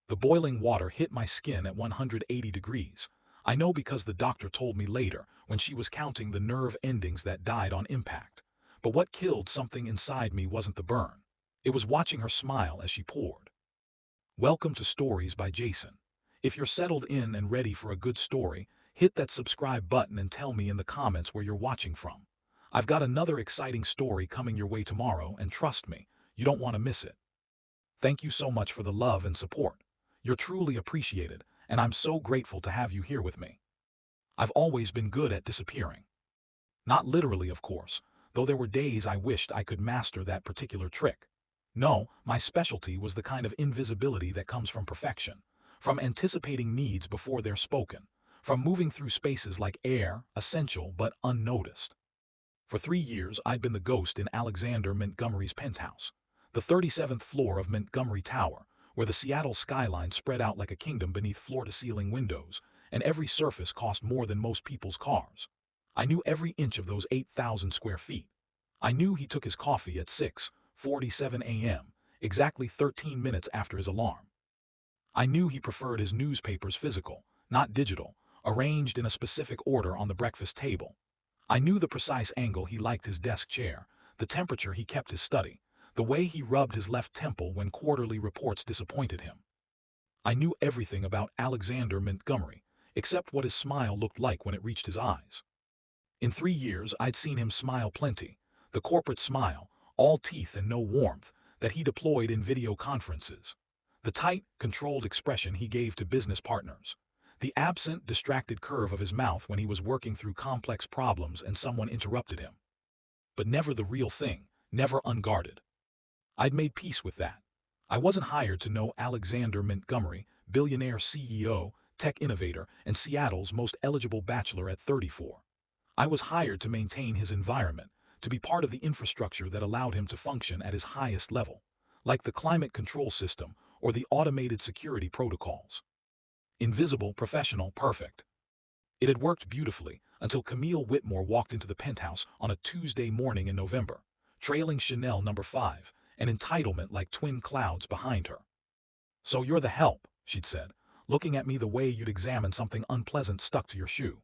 The boiling water hit my skin at 180 degrees. I know because the doctor told me later when she was counting the nerve endings that died on impact. But what killed something inside me wasn't the burn. It was watching her smile as she poured. Welcome to Stories by Jason. If you're settled in and ready for a good story, hit that subscribe button and tell me in the comments where you're watching from. I've got another exciting story coming your way tomorrow, and trust me, you don't want to miss it. Thank you so much for the love and support. You're truly appreciated, and I'm so grateful to have you here with me. I've always been good at disappearing. Not literally, of course, though there were days I wished I could master that particular trick. No, my specialty was the kind of invisibility that comes from perfection, from anticipating needs before they're spoken, from moving through spaces like air, essential but unnoticed. For 3 years I'd been the ghost in Alexander Montgomery's penthouse, the 37th floor of Montgomery Tower, where the Seattle skyline spread out like a kingdom beneath floor-to-ceiling windows, and every surface cost more than most people's cars. I knew every inch of those 8,000 square feet. I knew he took his coffee at 6:47 a.m., exactly 13 minutes after his alarm. I knew he preferred his newspapers physical, not digital, arranged in a specific order on the breakfast table. I knew the precise angle he liked his desk chair, the temperature he kept his study, the way he rubbed his left temple when quarterly reports disappointed him. I knew everything about Alexander Montgomery, except what his smile looked like when it reached his eyes. In 3 years I'd seen him smile plenty, the corporate smile, all teeth and no warmth, that he deployed in video conferences. The tight, controlled expression he gave to business partners. The absent, distracted curve of his mouth when he was working through complex problems and someone interrupted him. But never the real thing, never unguarded. I'd made peace with that. I wasn't hired to know Alexander Montgomery, billionaire CEO, tech innovator, and Seattle's most eligible bachelor at 34. I was hired to maintain his environment, to be part of the infrastructure that allowed him to function at his highest level, like the climate control system or the automated security protocols. Invisible, professional, perfect. It had worked beautifully until Camille Whitmore walked into the penthouse on a Tuesday morning in November, trailing Chanel No. 5, an entitlement like twin clouds behind her. "So you're the help," she'd said, looking at me the way you'd examine something unpleasant stuck to your shoe.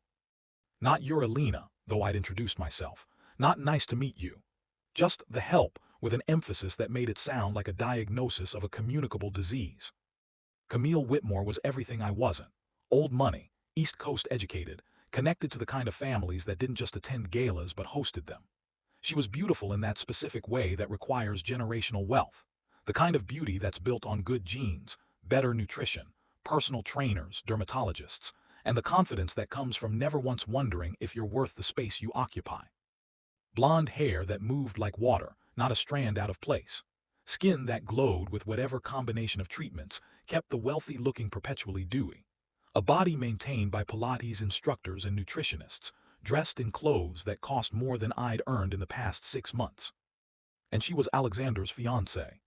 Not "You're Elena," though I'd introduced myself. Not "Nice to meet you." Just "the help," with an emphasis that made it sound like a diagnosis of a communicable disease. Camille Whitmore was everything I wasn't. Old money, East Coast educated, connected to the kind of families that didn't just attend galas but hosted them. She was beautiful in that specific way that requires generational wealth, the kind of beauty that's built on good genes, better nutrition, personal trainers, dermatologists, and the confidence that comes from never once wondering if you're worth the space you occupy. Blonde hair that moved like water, not a strand out of place. Skin that glowed with whatever combination of treatments kept the wealthy looking perpetually dewy. A body maintained by Pilates instructors and nutritionists, dressed in clothes that cost more than I'd earned in the past 6 months. And she was Alexander's fiancée.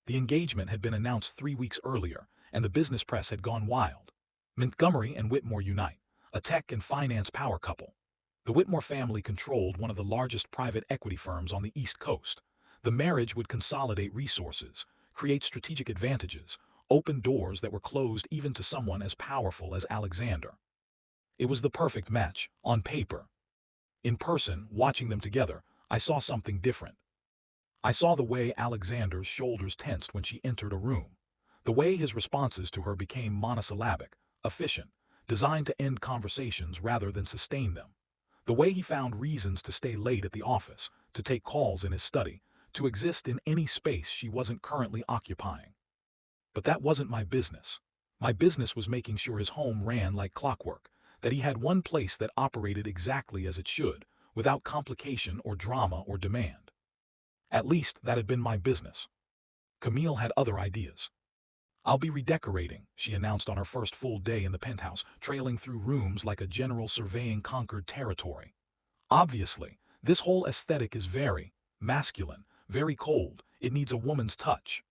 The engagement had been announced 3 weeks earlier, and the business press had gone wild. Montgomery and Whitmore unite, a tech and finance power couple. The Whitmore family controlled one of the largest private equity firms on the East Coast. The marriage would consolidate resources, create strategic advantages, open doors that were closed even to someone as powerful as Alexander. It was the perfect match, on paper. In person, watching them together, I saw something different. I saw the way Alexander's shoulders tensed when she entered a room, the way his responses to her became monosyllabic, efficient, designed to end conversations rather than sustain them, the way he found reasons to stay late at the office, to take calls in his study, to exist in any space she wasn't currently occupying. But that wasn't my business. My business was making sure his home ran like clockwork, that he had one place that operated exactly as it should, without complication or drama or demand. At least that had been my business. Camille had other ideas. "I'll be redecorating," she announced on her first full day in the penthouse, trailing through rooms like a general surveying conquered territory. "Obviously, this whole aesthetic is very masculine, very cold. It needs a woman's touch."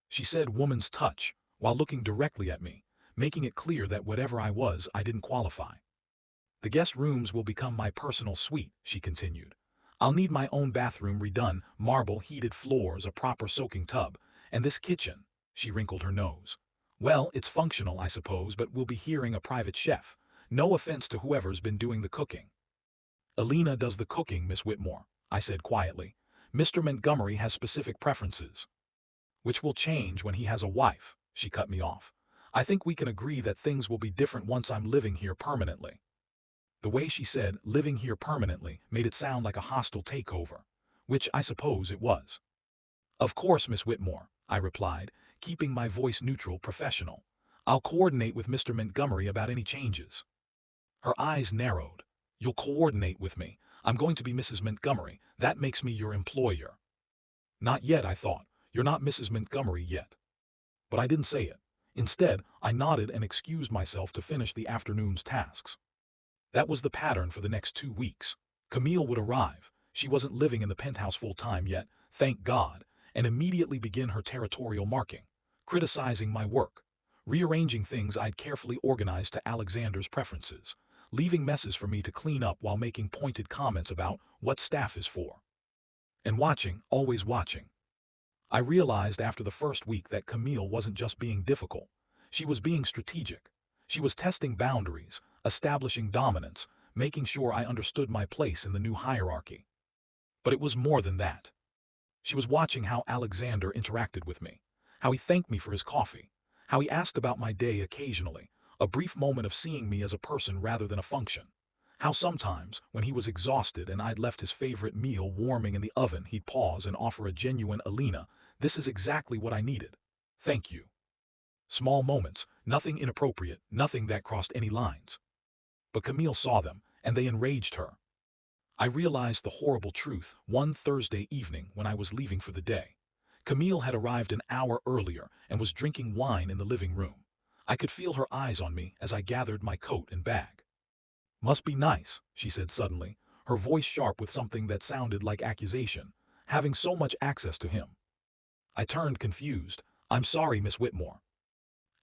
She said "woman's touch," while looking directly at me, making it clear that whatever I was, I didn't qualify. "The guest rooms will become my personal suite," she continued. "I'll need my own bathroom redone, marble heated floors, a proper soaking tub, and this kitchen," she wrinkled her nose, Well, it's functional, I suppose, but we'll be hearing a private chef. No offense to whoever's been doing the cooking. Elena does the cooking, Miss Whitmore, I said quietly. Mr. Montgomery has specific preferences. Which will change when he has a wife, she cut me off. I think we can agree that things will be different once I'm living here permanently. The way she said living here permanently made it sound like a hostile takeover, which I suppose it was. Of course, Miss Whitmore, I replied, keeping my voice neutral, professional. I'll coordinate with Mr. Montgomery about any changes. Her eyes narrowed. You'll coordinate with me. I'm going to be Mrs. Montgomery. That makes me your employer. Not yet, I thought. You're not Mrs. Montgomery yet. But I didn't say it. Instead, I nodded and excused myself to finish the afternoon's tasks. That was the pattern for the next 2 weeks. Camille would arrive. She wasn't living in the penthouse full-time yet, thank God, and immediately begin her territorial marking, criticizing my work, rearranging things I'd carefully organized to Alexander's preferences, leaving messes for me to clean up while making pointed comments about what staff is for. And watching, always watching. I realized after the first week that Camille wasn't just being difficult. She was being strategic. She was testing boundaries, establishing dominance, making sure I understood my place in the new hierarchy. But it was more than that. She was watching how Alexander interacted with me, how he thanked me for his coffee, how he asked about my day occasionally, a brief moment of seeing me as a person rather than a function. How sometimes, when he was exhausted and I'd left his favorite meal warming in the oven, he'd pause and offer a genuine "Elena, this is exactly what I needed. Thank you." Small moments, nothing inappropriate, nothing that crossed any lines. But Camille saw them, and they enraged her. I realized the horrible truth one Thursday evening when I was leaving for the day. Camille had arrived an hour earlier and was drinking wine in the living room. I could feel her eyes on me as I gathered my coat and bag. "Must be nice," she said suddenly, her voice sharp with something that sounded like accusation, having so much access to him. I turned confused. "I'm sorry, Miss Whitmore."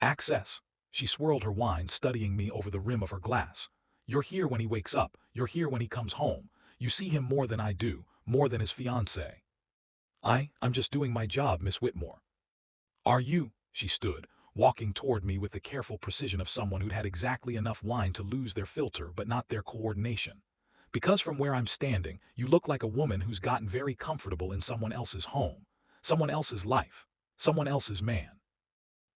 "Access?" She swirled her wine, studying me over the rim of her glass. "You're here when he wakes up, you're here when he comes home. You see him more than I do, more than his fiancée." I'm just doing my job, Miss Whitmore." "Are you?" She stood, walking toward me with the careful precision of someone who'd had exactly enough wine to lose their filter but not their coordination. "Because from where I'm standing, you look like a woman who's gotten very comfortable in someone else's home, someone else's life, someone else's man."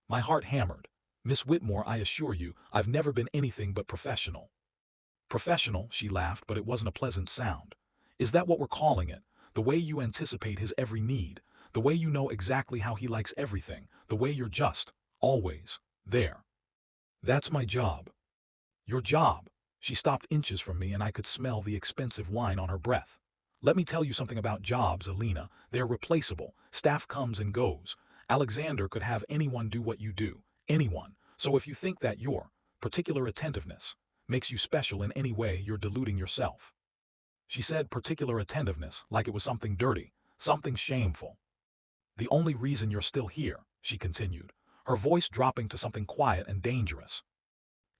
My heart hammered. "Miss Whitmore, I assure you, I've never been anything but professional." "Professional," she laughed, but it wasn't a pleasant sound. "Is that what we're calling it? The way you anticipate his every need, the way you know exactly how he likes everything, the way you're just, always, there. That's my job." "Your job?" She stopped inches from me and I could smell the expensive wine on her breath. "Let me tell you something about jobs, Elena. They're replaceable. Staff comes and goes. Alexander could have anyone do what you do. Anyone. So if you think that your particular attentiveness makes you special in any way, you're deluding yourself." She said particular attentiveness like it was something dirty, something shameful. "The only reason you're still here," she continued, her voice dropping to something quiet and dangerous,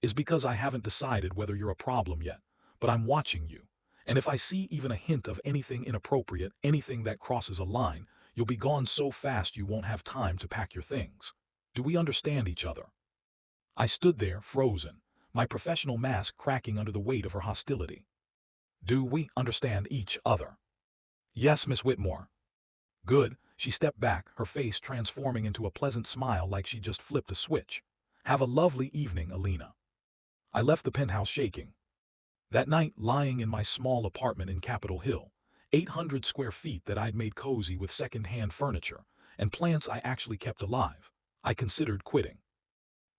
"is because I haven't decided whether you're a problem yet, but I'm watching you. And if I see even a hint of anything inappropriate, anything that crosses a line, you'll be gone so fast you won't have time to pack your things. Do we understand each other?" I stood there, frozen, my professional mask cracking under the weight of her hostility. "Do we understand each other?" "Yes, Miss Whitmore." "Good." She stepped back, her face transforming into a pleasant smile like she just flipped a switch. "Have a lovely evening, Elena." I left the penthouse shaking. That night, lying in my small apartment in Capitol Hill, 800 square feet that I'd made cozy with second-hand furniture and plants I actually kept alive, I considered quitting.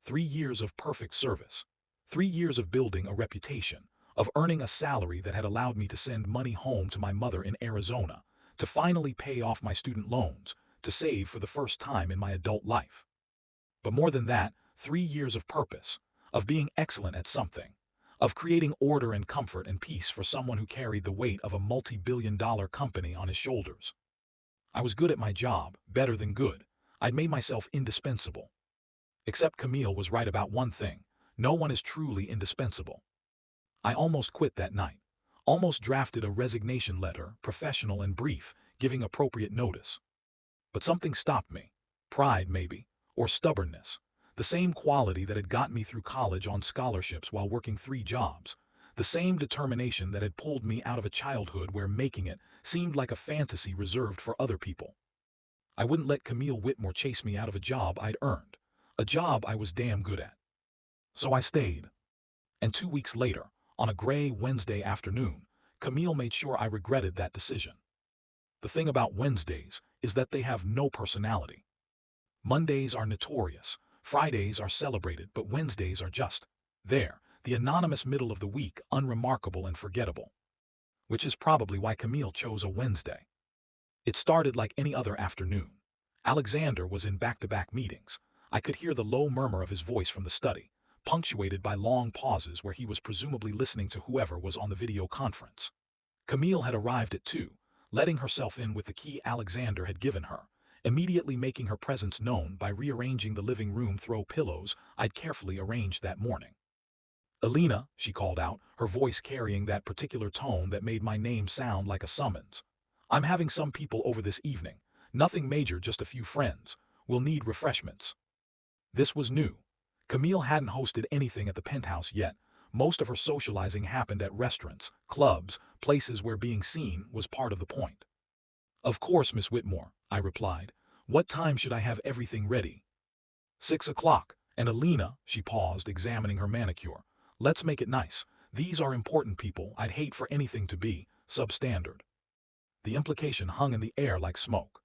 3 years of perfect service. 3 years of building a reputation, of earning a salary that had allowed me to send money home to my mother in Arizona, to finally pay off my student loans, to save for the first time in my adult life. But more than that, 3 years of purpose, of being excellent at something, of creating order and comfort and peace for someone who carried the weight of a multi-billion-dollar company on his shoulders. I was good at my job, better than good. I'd made myself indispensable. Except Camille was right about one thing: no one is truly indispensable. I almost quit that night. Almost drafted a resignation letter, professional and brief, giving appropriate notice. But something stopped me. Pride, maybe, or stubbornness. The same quality that had got me through college on scholarships while working 3 jobs. The same determination that had pulled me out of a childhood where making it seemed like a fantasy reserved for other people. I wouldn't let Camille Whitmore chase me out of a job I'd earned, a job I was damn good at. So I stayed. And 2 weeks later, on a gray Wednesday afternoon, Camille made sure I regretted that decision. The thing about Wednesdays is that they have no personality. Mondays are notorious, Fridays are celebrated, but Wednesdays are just there, the anonymous middle of the week, unremarkable and forgettable. Which is probably why Camille chose a Wednesday. It started like any other afternoon. Alexander was in back-to-back meetings. I could hear the low murmur of his voice from the study, punctuated by long pauses where he was presumably listening to whoever was on the video conference. Camille had arrived at 2, letting herself in with the key Alexander had given her, immediately making her presence known by rearranging the living room throw pillows I'd carefully arranged that morning. "Elena," she called out, her voice carrying that particular tone that made my name sound like a summons. "I'm having some people over this evening. Nothing major, just a few friends. We'll need refreshments." This was new. Camille hadn't hosted anything at the penthouse yet. Most of her socializing happened at restaurants, clubs, places where being seen was part of the point. "Of course, Miss Whitmore," I replied. "What time should I have everything ready?" 6 o'clock, and Elena," she paused, examining her manicure. "Let's make it nice. These are important people. I'd hate for anything to be substandard." The implication hung in the air like smoke.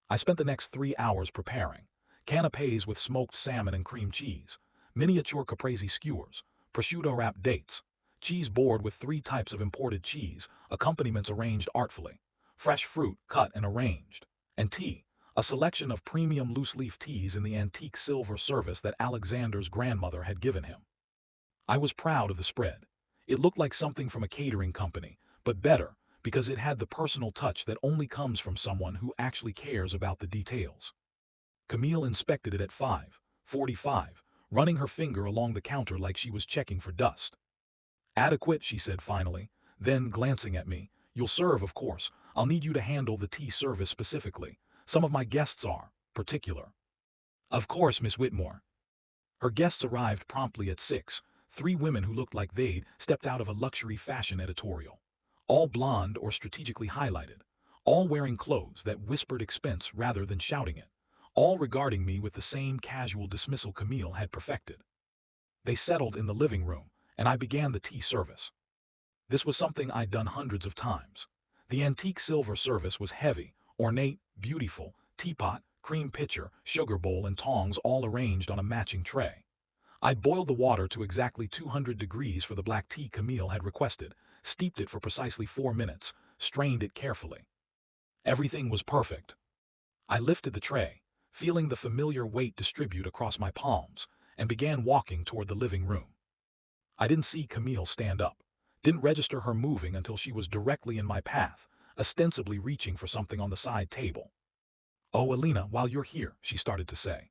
I spent the next 3 hours preparing. Canapés with smoked salmon and cream cheese, miniature caprese skewers, prosciutto-wrapped dates, cheese board with 3 types of imported cheese, accompaniments arranged artfully, fresh fruit cut and arranged, and tea, a selection of premium loose-leaf teas in the antique silver service that Alexander's grandmother had given him. I was proud of the spread. It looked like something from a catering company, but better, because it had the personal touch that only comes from someone who actually cares about the details. Camille inspected it at 5:45, running her finger along the counter like she was checking for dust. "Adequate," she said finally, then glancing at me, "You'll serve, of course. I'll need you to handle the tea service specifically. Some of my guests are particular." "Of course, Miss Whitmore." Her guests arrived promptly at 6, 3 women who looked like they'd stepped out of a luxury fashion editorial. All blonde or strategically highlighted. All wearing clothes that whispered expense rather than shouting it. All regarding me with the same casual dismissal Camille had perfected. They settled in the living room, and I began the tea service. This was something I'd done hundreds of times. The antique silver service was heavy, ornate, beautiful, teapot, cream pitcher, sugar bowl and tongs all arranged on a matching tray. I'd boiled the water to exactly 200 degrees for the black tea Camille had requested, steeped it for precisely 4 minutes, strained it carefully. Everything was perfect. I lifted the tray, feeling the familiar weight distribute across my palms, and began walking toward the living room. I didn't see Camille stand up, didn't register her moving until she was directly in my path, ostensibly reaching for something on the side table. "Oh, Elena, while you're here," she started to say.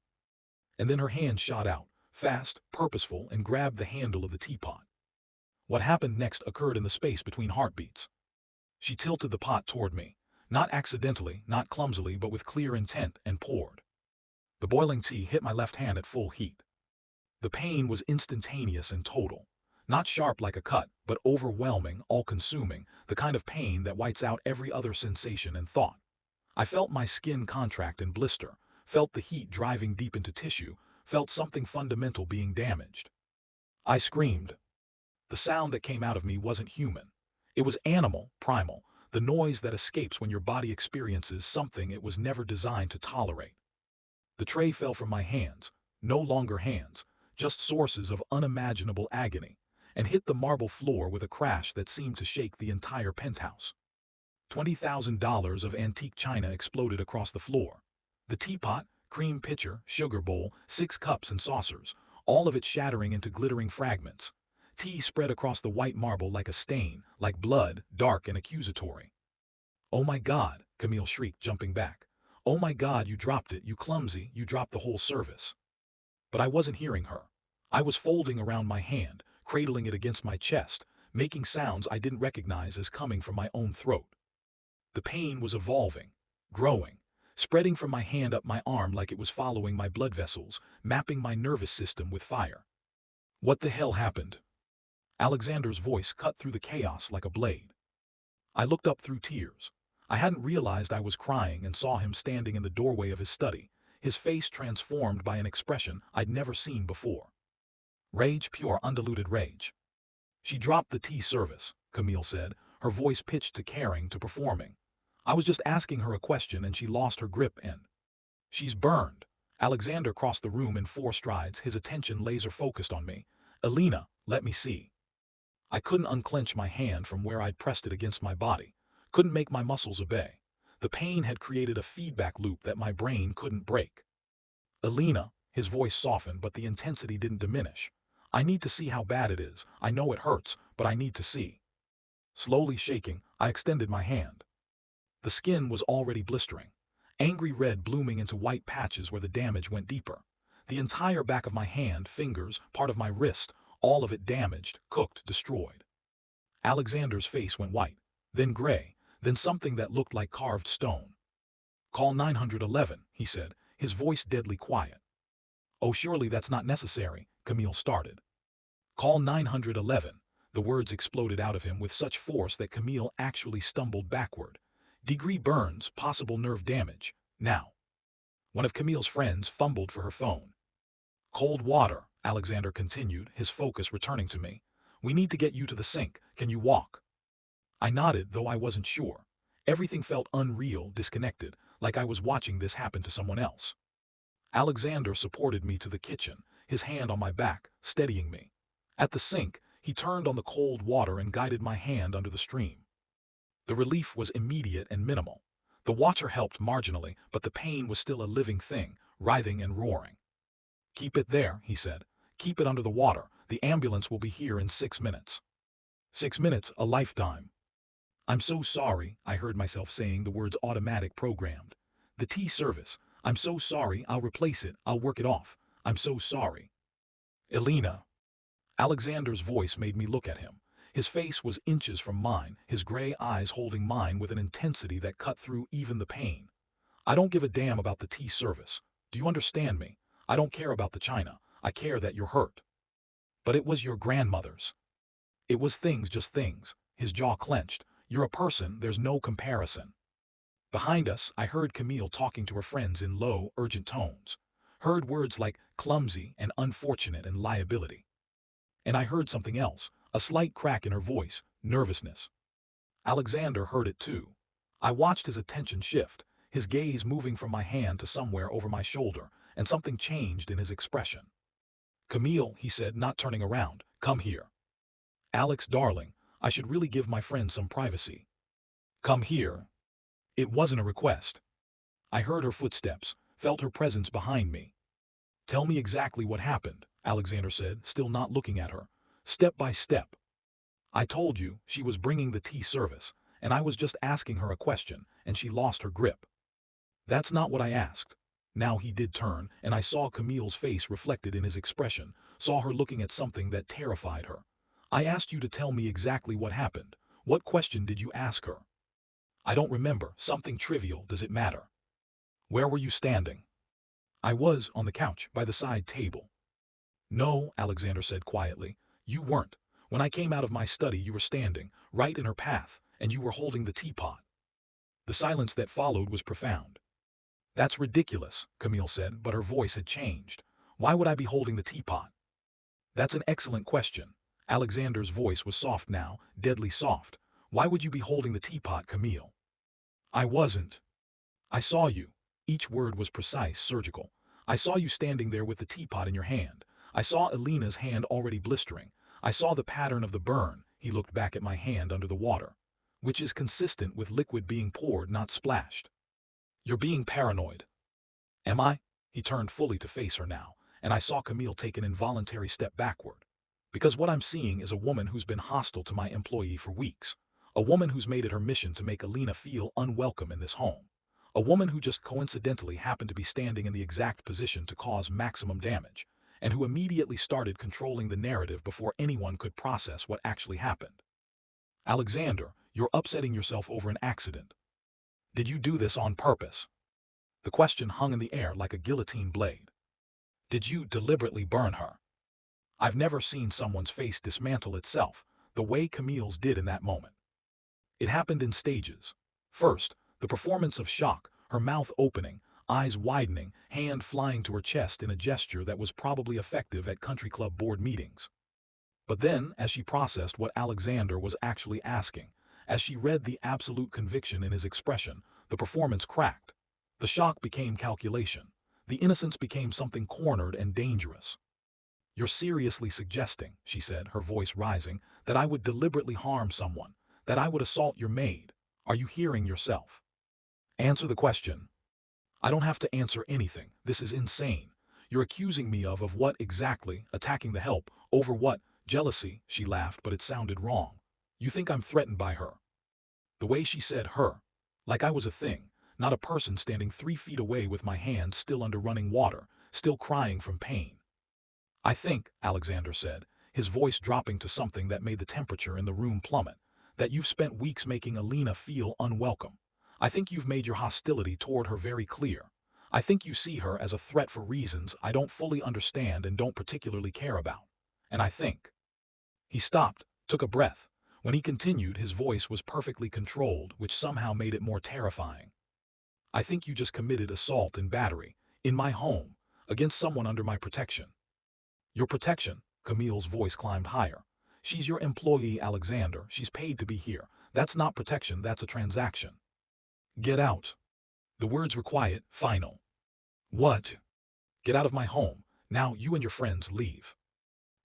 And then her hand shot out, fast, purposeful, and grabbed the handle of the teapot. What happened next occurred in the space between heartbeats. She tilted the pot toward me, not accidentally, not clumsily, but with clear intent, and poured. The boiling tea hit my left hand at full heat. The pain was instantaneous and total. Not sharp like a cut, but overwhelming, all-consuming, the kind of pain that whites out every other sensation and thought. I felt my skin contract and blister, felt the heat driving deep into tissue, felt something fundamental being damaged. I screamed. The sound that came out of me wasn't human. It was animal, primal, the noise that escapes when your body experiences something it was never designed to tolerate. The tray fell from my hands, no longer hands, just sources of unimaginable agony, and hit the marble floor with a crash that seemed to shake the entire penthouse. $20,000 of antique china exploded across the floor. The teapot, cream pitcher, sugar bowl, 6 cups and saucers, all of it shattering into glittering fragments. Tea spread across the white marble like a stain, like blood, dark and accusatory. "Oh my God," Camille shrieked, jumping back. "Oh my God, you dropped it, you clumsy, you dropped the whole service." But I wasn't hearing her. I was folding around my hand, cradling it against my chest, making sounds I didn't recognize as coming from my own throat. The pain was evolving, growing. spreading from my hand up my arm like it was following my blood vessels, mapping my nervous system with fire. What the hell happened? Alexander's voice cut through the chaos like a blade. I looked up through tears. I hadn't realized I was crying and saw him standing in the doorway of his study, his face transformed by an expression I'd never seen before. Rage, pure undiluted rage. She dropped the tea service, Camille said, her voice pitched to caring to performing. I was just asking her a question and she lost her grip and... She's burned. Alexander crossed the room in 4 strides, his attention laser-focused on me. Elena, let me see. I couldn't unclench my hand from where I'd pressed it against my body. Couldn't make my muscles obey. The pain had created a feedback loop that my brain couldn't break. Elena, his voice softened, but the intensity didn't diminish. I need to see how bad it is. I know it hurts, but I need to see. Slowly shaking, I extended my hand. The skin was already blistering. Angry red blooming into white patches where the damage went deeper. The entire back of my hand, fingers, part of my wrist, all of it damaged, cooked, destroyed. Alexander's face went white, then gray, then something that looked like carved stone. Call 911, he said, his voice deadly quiet. Oh, surely that's not necessary, Camille started. Call 911. The words exploded out of him with such force that Camille actually stumbled backward. Degree burns, possible nerve damage, now. One of Camille's friends fumbled for her phone. Cold water, Alexander continued, his focus returning to me. We need to get you to the sink. Can you walk? I nodded, though I wasn't sure. Everything felt unreal, disconnected, like I was watching this happen to someone else. Alexander supported me to the kitchen, his hand on my back, steadying me. At the sink, he turned on the cold water and guided my hand under the stream. The relief was immediate and minimal. The water helped marginally, but the pain was still a living thing, writhing and roaring. Keep it there, he said. Keep it under the water. The ambulance will be here in 6 minutes. 6 minutes, a lifetime. I'm so sorry, I heard myself saying, the words automatic programmed. The tea service. I'm so sorry, I'll replace it, I'll work it off. I'm so sorry. Elena. Alexander's voice made me look at him. His face was inches from mine, his gray eyes holding mine with an intensity that cut through even the pain. I don't give a damn about the tea service. Do you understand me? I don't care about the china. I care that you're hurt. But it was your grandmother's. It was things, just things. His jaw clenched. You're a person, there's no comparison. Behind us, I heard Camille talking to her friends in low, urgent tones. Heard words like clumsy and unfortunate and liability. And I heard something else, a slight crack in her voice, nervousness. Alexander heard it too. I watched his attention shift, his gaze moving from my hand to somewhere over my shoulder, and something changed in his expression. Camille, he said, not turning around, come here. Alex, darling, I should really give my friend some privacy. Come here. It wasn't a request. I heard her footsteps, felt her presence behind me. Tell me exactly what happened, Alexander said, still not looking at her. Step by step. I told you, she was bringing the tea service, and I was just asking her a question, and she lost her grip. That's not what I asked. Now he did turn, and I saw Camille's face reflected in his expression, saw her looking at something that terrified her. I asked you to tell me exactly what happened. What question did you ask her? I don't remember. Something trivial. Does it matter? Where were you standing? I was on the couch, by the side table. No, Alexander said quietly. You weren't. When I came out of my study, you were standing, right in her path, and you were holding the teapot. The silence that followed was profound. That's ridiculous, Camille said, but her voice had changed. Why would I be holding the teapot? That's an excellent question. Alexander's voice was soft now, deadly soft. Why would you be holding the teapot, Camille? I wasn't. I saw you. Each word was precise, surgical. I saw you standing there with the teapot in your hand. I saw Elena's hand already blistering. I saw the pattern of the burn. He looked back at my hand under the water, which is consistent with liquid being poured, not splashed. You're being paranoid. Am I? He turned fully to face her now, and I saw Camille take an involuntary step backward. Because what I'm seeing is a woman who's been hostile to my employee for weeks. A woman who's made it her mission to make Elena feel unwelcome in this home. A woman who just coincidentally happened to be standing in the exact position to cause maximum damage, and who immediately started controlling the narrative before anyone could process what actually happened. Alexander, you're upsetting yourself over an accident. Did you do this on purpose? The question hung in the air like a guillotine blade. Did you deliberately burn her? I've never seen someone's face dismantle itself the way Camille's did in that moment. It happened in stages. First, the performance of shock, her mouth opening, eyes widening, hand flying to her chest in a gesture that was probably effective at country club board meetings. But then, as she processed what Alexander was actually asking, as she read the absolute conviction in his expression, the performance cracked. The shock became calculation. The innocence became something cornered and dangerous. You're seriously suggesting, she said, her voice rising, that I would deliberately harm someone, that I would assault your maid. Are you hearing yourself? Answer the question. I don't have to answer anything. This is insane. You're accusing me of what exactly? Attacking the help. Over what? Jealousy, she laughed, but it sounded wrong. You think I'm threatened by her? The way she said her. Like I was a thing, not a person standing 3 feet away with my hands still under running water, still crying from pain. I think, Alexander said, his voice dropping to something that made the temperature in the room plummet, that you've spent weeks making Elena feel unwelcome. I think you've made your hostility toward her very clear. I think you see her as a threat for reasons I don't fully understand and don't particularly care about. And I think. He stopped, took a breath. When he continued, his voice was perfectly controlled, which somehow made it more terrifying. I think you just committed assault and battery, in my home, against someone under my protection. Your protection, Camille's voice climbed higher. She's your employee, Alexander. She's paid to be here. That's not protection, that's a transaction. Get out. The words were quiet, final. What? Get out of my home. Now you and your friends leave.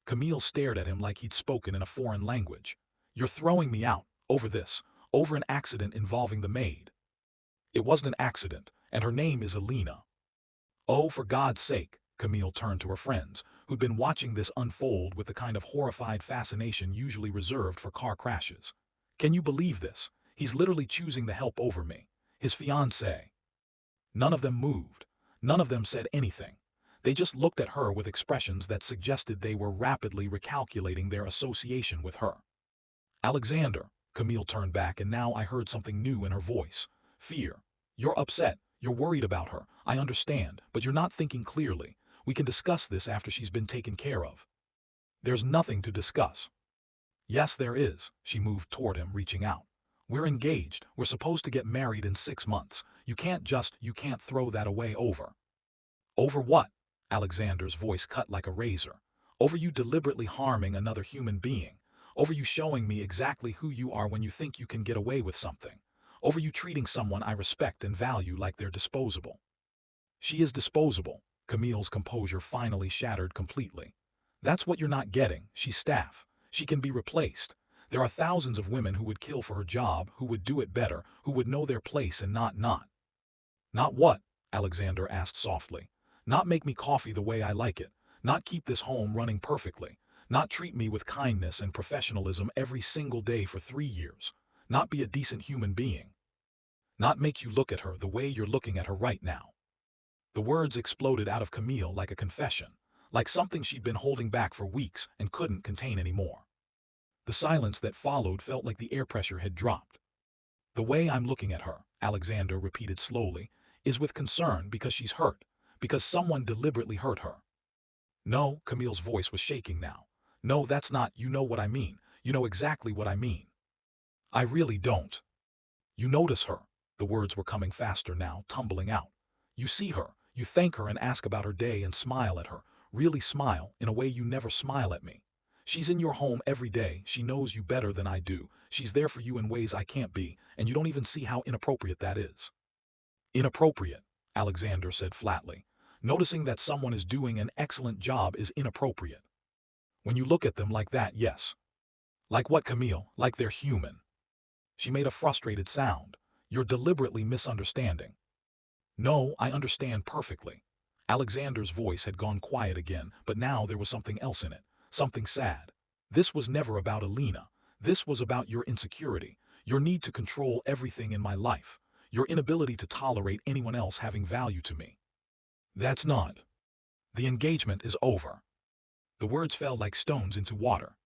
Camille stared at him like he'd spoken in a foreign language. You're throwing me out, over this, over an accident involving the maid. It wasn't an accident, and her name is Elena. Oh, for God's sake, Camille turned to her friends, who'd been watching this unfold with the kind of horrified fascination usually reserved for car crashes. Can you believe this? He's literally choosing the help over me. His fiancée. None of them moved. None of them said anything. They just looked at her with expressions that suggested they were rapidly recalculating their association with her. Alexander, Camille turned back, and now I heard something new in her voice. Fear. You're upset. You're worried about her. I understand, but you're not thinking clearly. We can discuss this after she's been taken care of. There's nothing to discuss. Yes, there is. She moved toward him, reaching out. We're engaged. We're supposed to get married in 6 months. You can't throw that away over. Over what? Alexander's voice cut like a razor. Over you deliberately harming another human being. Over you showing me exactly who you are when you think you can get away with something. Over you treating someone I respect and value like they're disposable. She is disposable. Camille's composure finally shattered completely. That's what you're not getting. She's staff. She can be replaced. There are thousands of women who would kill for her job, who would do it better, who would know their place and not. Not what? Alexander asked softly. Not make me coffee the way I like it. Not keep this home running perfectly. Not treat me with kindness and professionalism every single day for 3 years. Not be a decent human being. Not make you look at her the way you're looking at her right now. The words exploded out of Camille like a confession, like something she'd been holding back for weeks and couldn't contain anymore. The silence that followed felt like the air pressure had dropped. The way I'm looking at her, Alexander repeated slowly, is with concern because she's hurt, because someone deliberately hurt her. No, Camille's voice was shaking now. No, that's not, you know what I mean. You know exactly what I mean. I really don't. You notice her. The words were coming faster now, tumbling out. You see her, you thank her and ask about her day and smile at her, really smile, in a way you never smile at me. She's in your home every day, she knows you better than I do, she's there for you in ways I can't be, and you don't even see how inappropriate that is. Inappropriate, Alexander said flatly. Noticing that someone is doing an excellent job is inappropriate. When you look at them like that, yes. Like what, Camille? Like they're human. She made a frustrated sound. You're deliberately misunderstanding. No, I understand perfectly. Alexander's voice had gone quiet again, but now there was something else in it, something sad. This was never about Elena. This was about your insecurity, your need to control everything in my life, your inability to tolerate anyone else having value to me. That's not. The engagement is over. The words fell like stones into water.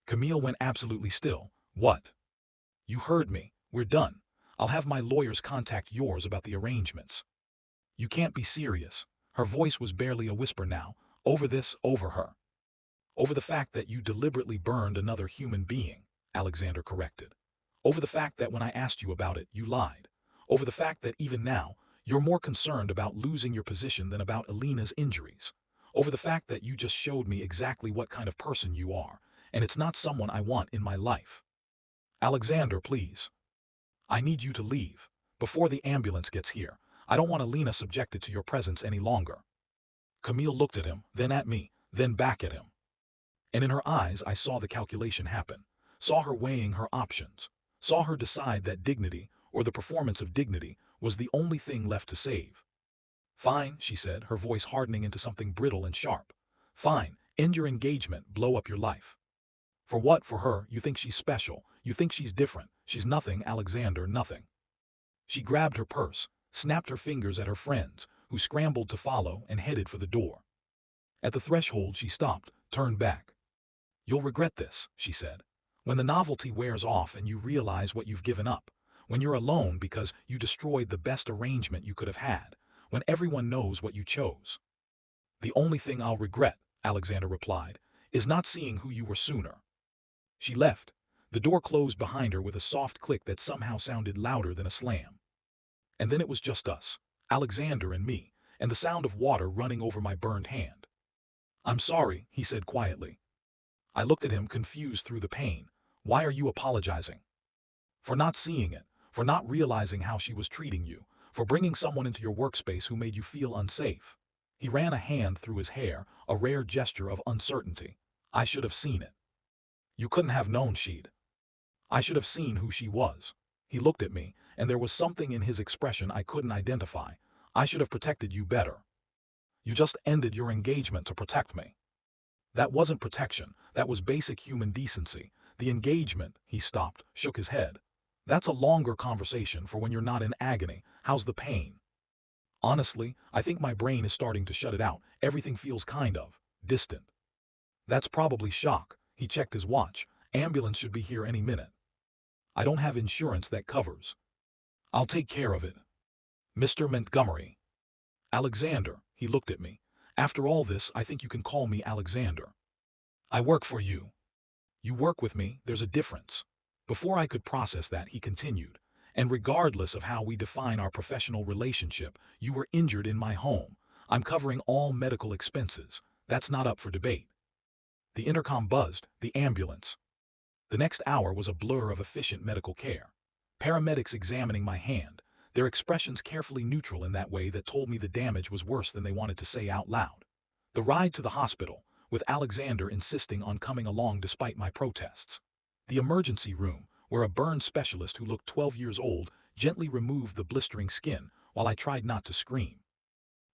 Camille went absolutely still. What? You heard me. We're done. I'll have my lawyers contact yours about the arrangements. You can't be serious. Her voice was barely a whisper now. Over her. Over the fact that you deliberately burned another human being, Alexander corrected. Over the fact that when I asked you about it, you lied. Over the fact that even now, you're more concerned about losing your position than about Elena's injuries. Over the fact that you just showed me exactly what kind of person you are, and it's not someone I want in my life. Alexander, please. I need you to leave. Before the ambulance gets here. I don't want Elena subjected to your presence any longer. Camille looked at him, then at me, then back at him. And in her eyes I saw the calculation happen, saw her weighing her options, saw her decide that dignity, or the performance of dignity, was the only thing left to save. Fine, she said, her voice hardening into something brittle and sharp. Fine, end your engagement, blow up your life. For what, for her, you think she's special, you think she's different, she's nothing, Alexander, nothing. She grabbed her purse, snapped her fingers at her friends, who scrambled to follow and headed for the door. At the threshold she stopped, turned back. You'll regret this, she said. When the novelty wears off and you realize what you've given up, when you're alone because you destroyed the best arrangement you could have had, when everyone knows what you chose. The only thing I'll regret, Alexander replied, is not seeing who you were sooner. She left. The door closed behind her with a soft click that somehow sounded louder than a slam. And then it was just us, Alexander and me, and the sound of water running over my burned hand. I'm sorry, he said quietly. I looked at him, confused through the pain. Why are you apologizing? For not seeing it, for not realizing how she was treating you, for bringing someone into your workspace who made you feel unsafe. He ran a hand through his hair, a rare gesture of uncertainty. I should have seen it. You couldn't have known she'd. I should have seen who she was. He looked at me, and there was something in his expression I couldn't identify. I should have protected you better. You just ended your engagement to protect me. That wasn't protection, that was basic human decency. The engagement, he stopped, shook his head. That's a longer conversation for when you're not in agony. How's the pain? Honestly, I think my brain is starting to shut it out. Everything feels kind of distant. That's probably shock. He checked his watch. Ambulance should be here any minute. I don't have insurance that covers. I'll take care of it. Mr. Montgomery. Alexander, he looked at me. After all this, I think you can call me Alexander. I work for you. You work with me, there's a difference. Before I could process that, he continued. And regardless of how we define our professional relationship, you were injured in my home. I'm covering all medical expenses. That's not up for debate. The intercom buzzed, the ambulance. The next hour was a blur of efficient medical care. Paramedics examining my hand, their expressions carefully neutral in that way that told me the damage was worse than they wanted to say out loud. The ride to the hospital, with Alexander insisting on coming along despite my protests. The emergency room, where a burn specialist who looked 12 years old gently removed the blistering skin while I tried not to scream.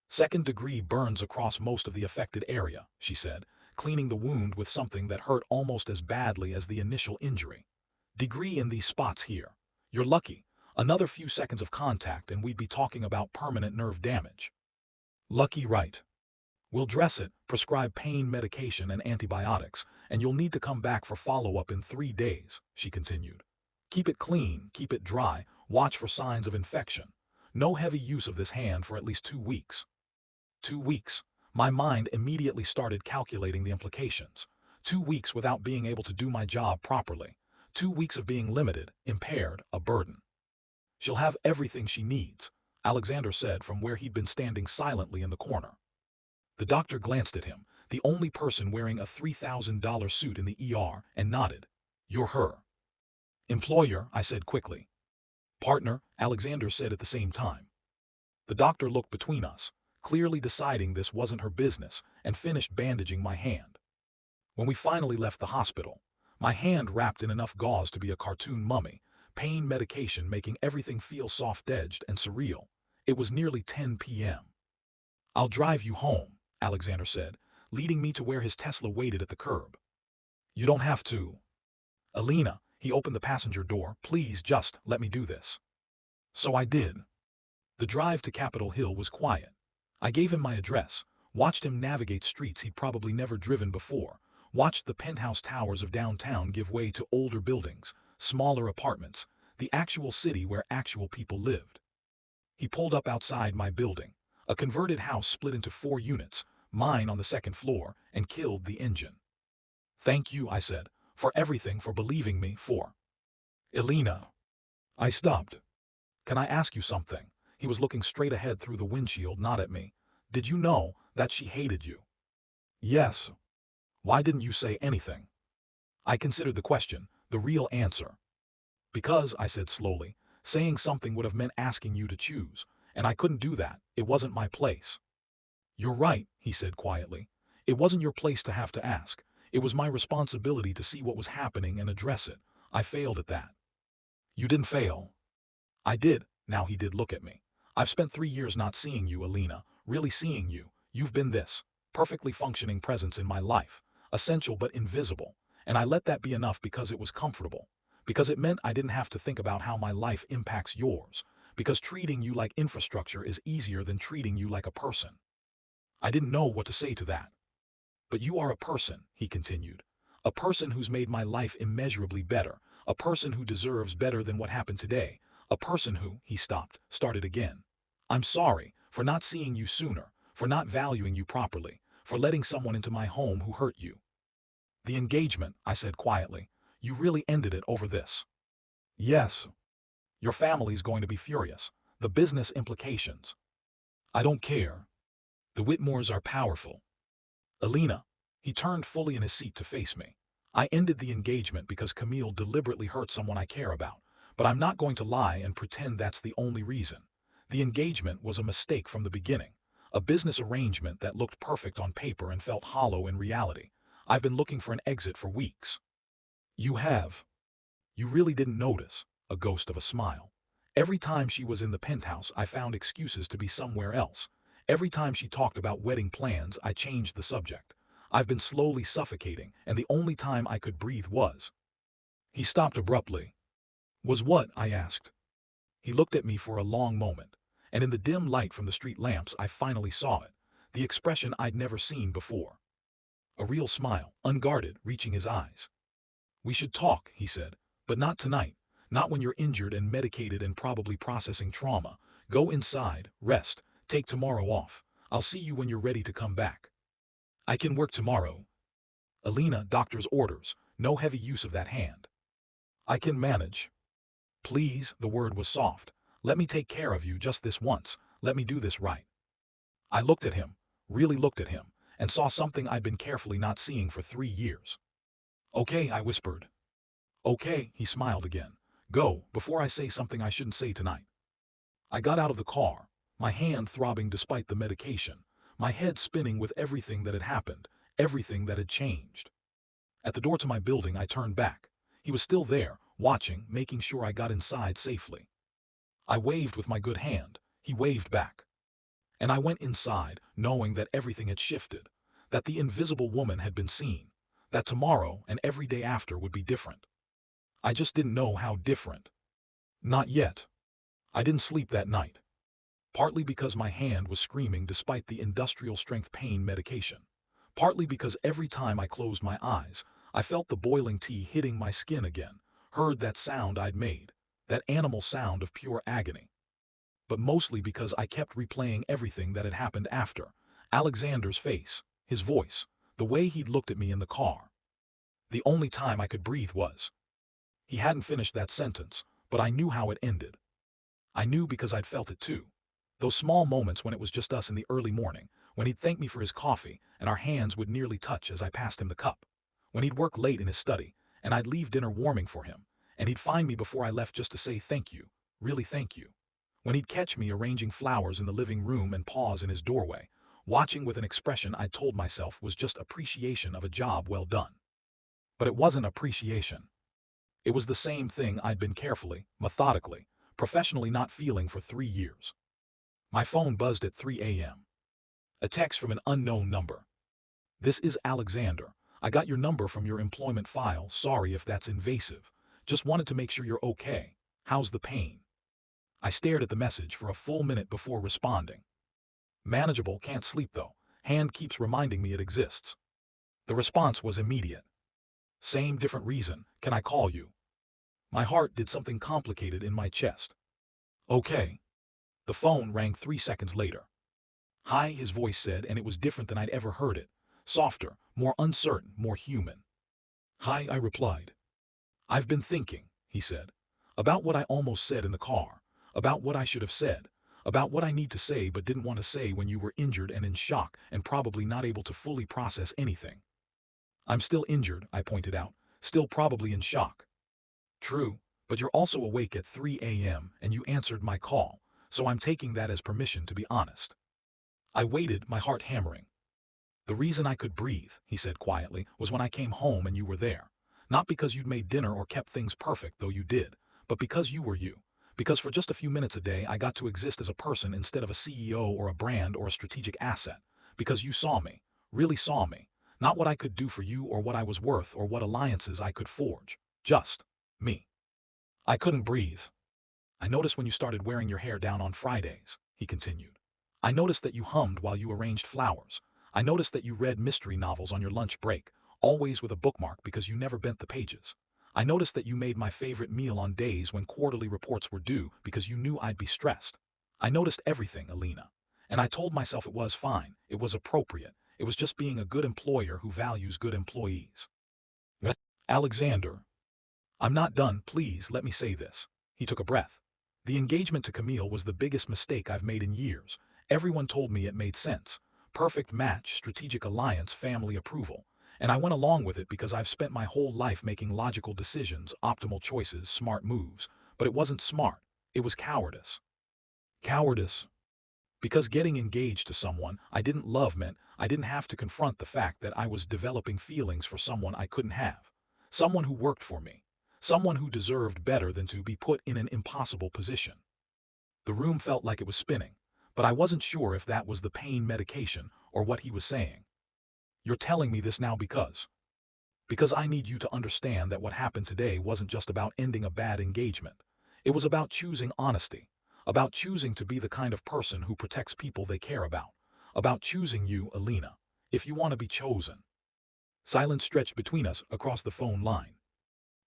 Second-degree burns across most of the affected area, she said, cleaning the wound with something that hurt almost as badly as the initial injury. Degree in these spots here. You're lucky. Another few seconds of contact and we'd be talking about permanent nerve damage. Lucky, right? We'll dress it, prescribe pain medication and antibiotics, and you'll need to come back for follow-up in 3 days, she continued. Keep it clean, keep it dry, watch for signs of infection. No heavy use of this hand for at least 2 weeks. 2 weeks. My mind immediately started calculating the implications. 2 weeks without being able to do my job properly. 2 weeks of being limited, impaired, a burden. She'll have everything she needs, Alexander said from where he'd been standing silently in the corner. The doctor glanced at him, the only person wearing a $3,000 suit in the ER, and nodded. You're her employer, I said quickly. Partner, Alexander said at the same time. The doctor looked between us, clearly deciding this wasn't her business, and finished bandaging my hand. When we finally left the hospital, my hand wrapped in enough gauze to be a cartoon mummy, pain medication making everything feel soft-edged and surreal. It was nearly 10 p.m. I'll drive you home, Alexander said, leading me to where his Tesla waited at the curb. You don't have to. Elena, he opened the passenger door, please just let me do this. So I did. The drive to Capitol Hill was quiet. I gave him my address, watched him navigate streets he'd probably never driven before, watched the penthouse towers of downtown give way to older buildings, smaller apartments, the actual city where actual people lived. He pulled up outside my building. A converted house split into 4 units, mine on the second floor, and killed the engine. Thank you, I said, for everything, for believing me, for... Elena. I stopped. Can I ask you something? He was looking straight ahead through the windshield, not at me. Did you know that she hated you? Yes. Why didn't you say anything? I considered the question, the real answer. Because, I said slowly, saying something would have meant asking you to choose, and I couldn't do that. It wasn't my place. You're right, he said quietly. It wasn't your place to have to ask. It was my responsibility to see what was happening and address it. I failed at that. You didn't fail. I did. Now he did look at me. I've spent 3 years not seeing you, Elena, really seeing you. You've been this perfectly functioning presence in my life, essential but invisible, and I let that be enough because it was comfortable, because it meant I didn't have to think about how my life impacts yours, because treating you like infrastructure is easier than treating you like a person. I didn't know what to say to that. But you are a person, he continued, a person who's made my life immeasurably better, a person who deserves better than what happened today, a person who, he stopped, started again. I'm sorry for not seeing you sooner, for not valuing you properly, for letting someone into my home who hurt you. The engagement, I said quietly, you really ended it over this. Yes. Your family's going to be furious. The business implications. I don't care. The Whitmores are powerful. Elena, he turned fully in his seat to face me. I ended the engagement because Camille deliberately hurt someone I care about, but I'm not going to lie and pretend that's the only reason. The engagement was a mistake from the beginning, a business arrangement that looked perfect on paper and felt hollow in reality. I've been looking for an exit for weeks. You have. You really didn't notice, a ghost of a smile. Every time she was in the penthouse, I found excuses to be somewhere else. Every time she talked about wedding plans, I changed the subject. I've been slowly suffocating, and the only time I could breathe was... He stopped abruptly. Was what? I asked. He looked at me for a long moment, and in the dim light from the street lamps I finally saw it, the expression I'd never seen before. A real smile, unguarded, reaching his eyes. We should talk, he said, but not tonight, not when you're injured and medicated and probably processing trauma. Go inside, rest, take tomorrow off. I'll see you when you're ready to come back. I can work tomorrow. Elena, doctor's orders, no heavy use of that hand. I can manage. Please, the word was soft. Let me take care of you just this once. Let me do this right. I looked at him, really looked at him, and saw something I'd been carefully not seeing for 3 years. Okay, I whispered. Okay, he smiled again. Go, before I say something I shouldn't say tonight. I got out of the car, my hand throbbing despite the medication, my head spinning with everything that had happened, everything that had changed. At the door to my building, I turned back. He was still there, watching, making sure I got inside safely. I waved with my good hand. He waved back. And I went inside, knowing that everything had shifted, that the invisible woman had been seen, that tomorrow and every day after would be different. I just didn't know how different. Not yet. I didn't sleep that night. Partly because my hand was screaming despite the industrial-strength pain medication. Partly because every time I closed my eyes, I felt the boiling tea hitting my skin again, heard that sound I'd made, that animal sound of pure agony. But mostly because I kept replaying everything that had happened after. Alexander's face, his voice, the way he'd looked at me in the car. The only time I could breathe was... He hadn't finished that sentence, but I knew how it ended. I knew because I'd felt it too. Those small moments when it was just us in the early morning, when he'd thank me for his coffee and our hands would nearly touch as I passed him the cup. When he'd work late in his study, and I'd leave dinner warming for him, and he'd find me before I left just to say thank you, really thank you. When he'd catch me arranging flowers in the living room and pause in his doorway, watching with an expression I'd told myself was just appreciation of a job well done. But it wasn't appreciation. It was the same thing I'd been carefully, methodically, professionally not feeling for 3 years. My phone buzzed at 3 a.m. A text from an unknown number. This is Alexander. I got your number from your employment file. Sorry if that's invasive. Just wanted to make sure you're okay. How's the pain? I stared at the message for a full minute before responding. Manageable, can't sleep though. Hand keeps reminding me it exists. The response was immediate. Same, different reason. Can I call you? My heart did something complicated in my chest. Okay. The phone rang 3 seconds later. Hi, his voice said, and it was different than I'd ever heard it. Softer, more uncertain, more human. Hi, I replied. I've been thinking, he said, about what I almost said in the car, about what I should have said, about what I need to say but didn't want to say when you were injured and in shock and probably not able to fully process anything. I'm still injured, I pointed out, still probably in shock. True, but you're also awake at 3 a.m. and you answered my call, so I'm taking that as permission to be honest. I waited, my heart hammering. The reason I could breathe, he said quietly, was when I came home and you were there. Not because you'd made dinner or kept things perfect, though you did, but because you were you. Because for just a few minutes a day I got to exist as a person instead of a CEO or a brand or a strategic asset. Because you saw me, really saw me. Not what I could do for you or what I was worth or what alliances I could forge. Just me. I couldn't breathe. I noticed when you started wearing your hair down on Fridays, he continued. I noticed that you hummed while you arranged flowers. I noticed that you read mystery novels on your lunch break, always with a bookmark because you never bent the pages. I noticed that you made my favorite meal on days when quarterly reports were due because you knew I'd be stressed. I noticed everything, Elena. And I told myself it was fine, it was appropriate, it was just being a good employer who values good employees. But, Alexander, I'm not done, please let me say this. He took a breath. The engagement to Camille was the biggest mistake I've made in years. Everyone told me it made sense. Perfect match, strategic alliance, family approval. And I went along with it because I've spent my whole life making logical decisions, optimal choices, smart moves. But it wasn't smart. It was cowardice. Cowardice. Because getting engaged to someone I didn't love meant I didn't have to confront the fact that I was developing feelings for someone I couldn't have. Someone who worked for me. Someone who deserved better than to be put in an impossible position. The room felt like it was spinning, but I wasn't sure if that was the pain medication or what he was saying. You're telling me this now because I need you to understand that what happened today wasn't just about ending a bad engagement. It was about choosing honesty, about choosing to be the kind of person who protects people they care about choosing you, Elena, if you want to be chosen. Silence stretched between us across the phone line.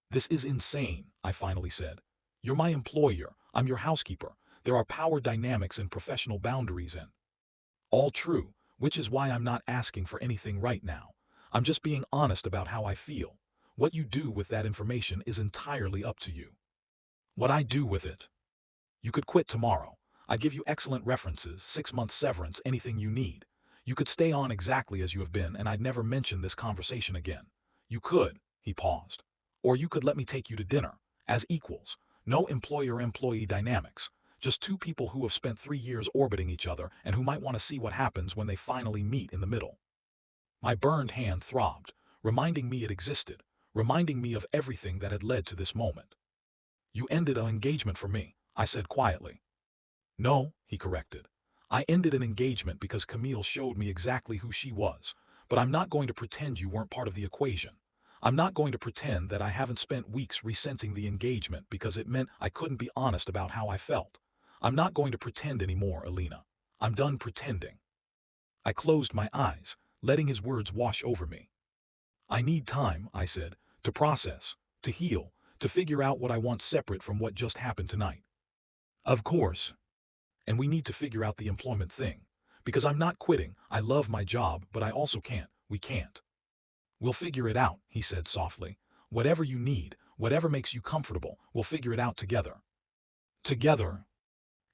This is insane, I finally said. You're my employer, I'm your housekeeper. There are power dynamics and professional boundaries and all true, which is why I'm not asking for anything right now. I'm just being honest about how I feel. What you do with that information is entirely up to you. What I do with it. You could quit tomorrow. I give you excellent references, 6-month severance, anything you need. You could stay on exactly as you have been and I'd never mention this conversation again. You could, he paused. Or you could let me take you to dinner, as equals. No employer-employee dynamics. Just two people who have spent 3 years orbiting each other and who might want to see what happens when they finally meet in the middle. My burned hand throbbed, reminding me it existed, reminding me of everything that had led to this moment. You ended an engagement for me, I said quietly. No, he corrected. I ended an engagement because Camille showed me exactly who she was, but I'm not going to pretend you weren't part of the equation. I'm not going to pretend that I haven't spent weeks resenting the engagement because it meant I couldn't be honest about how I felt. I'm not going to pretend anymore, Elena. I'm done pretending. I closed my eyes, letting his words wash over me. I need time, I said, to process, to heal, to figure out what I want separate from what just happened tonight. Of course. And we need to figure out the employment thing. Because I'm not quitting, I love my job, but I also can't, we can't. We'll figure it out, he said softly. Whatever you need, whatever makes you comfortable, we'll figure it out together. Together.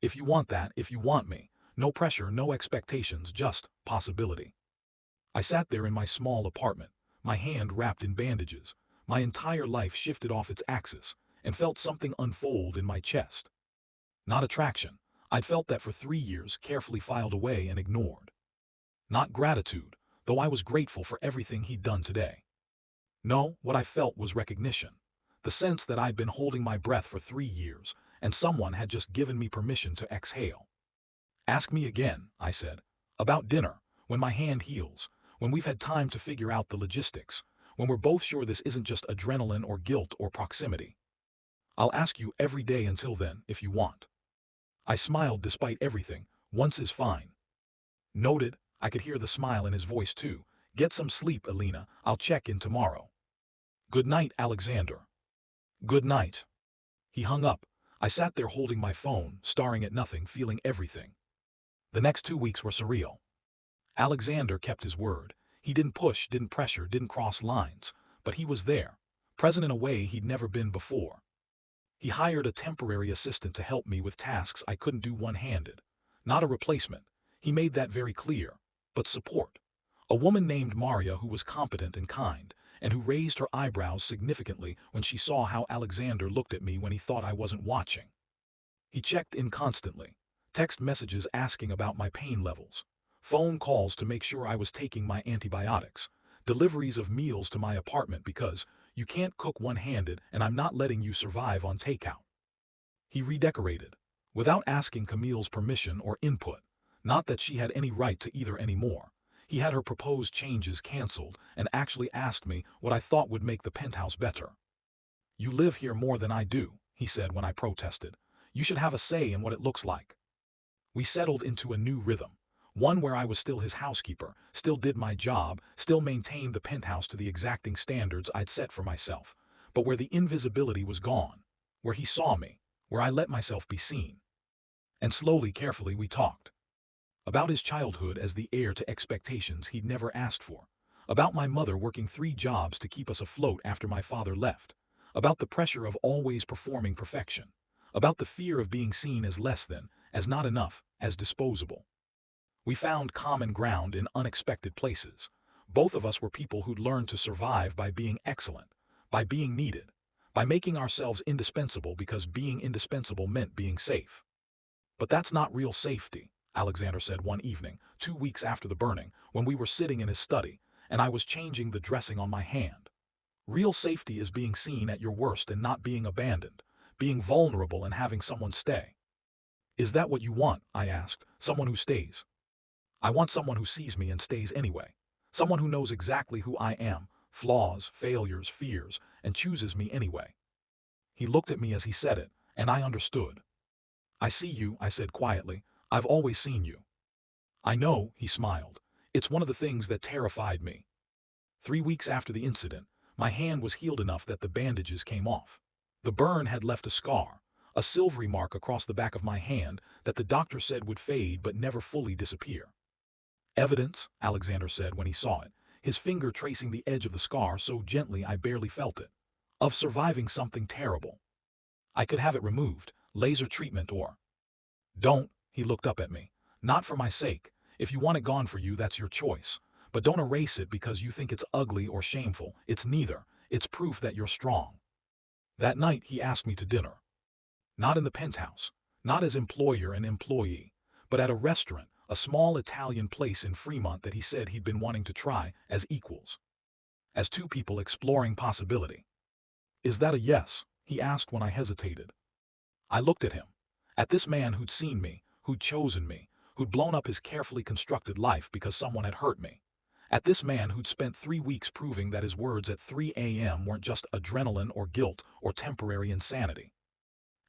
If you want that, if you want me. No pressure, no expectations, just possibility. I sat there in my small apartment, my hand wrapped in bandages. My entire life shifted off its axis, and felt something unfold in my chest. Not attraction. I'd felt that for 3 years, carefully filed away and ignored. Not gratitude, though I was grateful for everything he'd done today. No, what I felt was recognition. The sense that I'd been holding my breath for 3 years, and someone had just given me permission to exhale. Ask me again, I said. About dinner, when my hand heals, when we've had time to figure out the logistics, when we're both sure this isn't just adrenaline or guilt or proximity. I'll ask you every day until then, if you want. I smiled despite everything. Once is fine. Noted, I could hear the smile in his voice too. Get some sleep, Elena. I'll check in tomorrow. Good night, Alexander. Good night. He hung up. I sat there holding my phone, staring at nothing, feeling everything. The next 2 weeks were surreal. Alexander kept his word. He didn't push, didn't pressure, didn't cross lines, but he was there, present in a way he'd never been before. He hired a temporary assistant to help me with tasks I couldn't do one-handed. Not a replacement, he made that very clear, but support. A woman named Maria who was competent and kind, and who raised her eyebrows significantly when she saw how Alexander looked at me when he thought I wasn't watching. He checked in constantly, text messages asking about my pain levels, phone calls to make sure I was taking my antibiotics, deliveries of meals to my apartment because you can't cook one-handed and I'm not letting you survive on takeout. He redecorated, without asking Camille's permission or input, not that she had any right to either anymore. He had her proposed changes canceled and actually asked me what I thought would make the penthouse better. "You live here more than I do," he said when I protested. "You should have a say in what it looks like." We settled into a new rhythm, one where I was still his housekeeper, still did my job, still maintained the penthouse to the exacting standards I'd set for myself, but where the invisibility was gone, where he saw me, where I let myself be seen. And slowly, carefully, we talked. About his childhood as the heir to expectations he'd never asked for. About my mother working 3 jobs to keep us afloat after my father left. About the pressure of always performing perfection. About the fear of being seen as less than, as not enough, as disposable. We found common ground in unexpected places. Both of us were people who'd learned to survive by being excellent, by being needed, by making ourselves indispensable because being indispensable meant being safe. "But that's not real safety," Alexander said one evening, 2 weeks after the burning, when we were sitting in his study, and I was changing the dressing on my hand. "Real safety is being seen at your worst and not being abandoned, being vulnerable and having someone stay." "Is that what you want?" I asked. "Someone who stays?" "I want someone who sees me and stays anyway. Someone who knows exactly who I am, flaws, failures, fears, and chooses me anyway." He looked at me as he said it, and I understood. "I see you," I said quietly. "I've always seen you." "I know," he smiled. "It's one of the things that terrified me." 3 weeks after the incident, my hand was healed enough that the bandages came off. The burn had left a scar, a silvery mark across the back of my hand that the doctor said would fade but never fully disappear. "Evidence," Alexander said when he saw it, his finger tracing the edge of the scar so gently I barely felt it, "of surviving something terrible. I could have it removed, laser treatment or—" "Don't," he looked up at me. "Not for my sake. If you want it gone for you, that's your choice. But don't erase it because you think it's ugly or shameful. It's neither. It's proof that you're strong." That night he asked me to dinner. Not in the penthouse, not as employer and employee, but at a restaurant, a small Italian place in Fremont that he said he'd been wanting to try, as equals. As 2 people exploring possibility. "Is that a yes?" he asked when I hesitated. I looked at him. At this man who'd seen me, who'd chosen me, who'd blown up his carefully constructed life because someone had hurt me. At this man who'd spent 3 weeks proving that his words at 3 a.m. weren't just adrenaline or guilt or temporary insanity.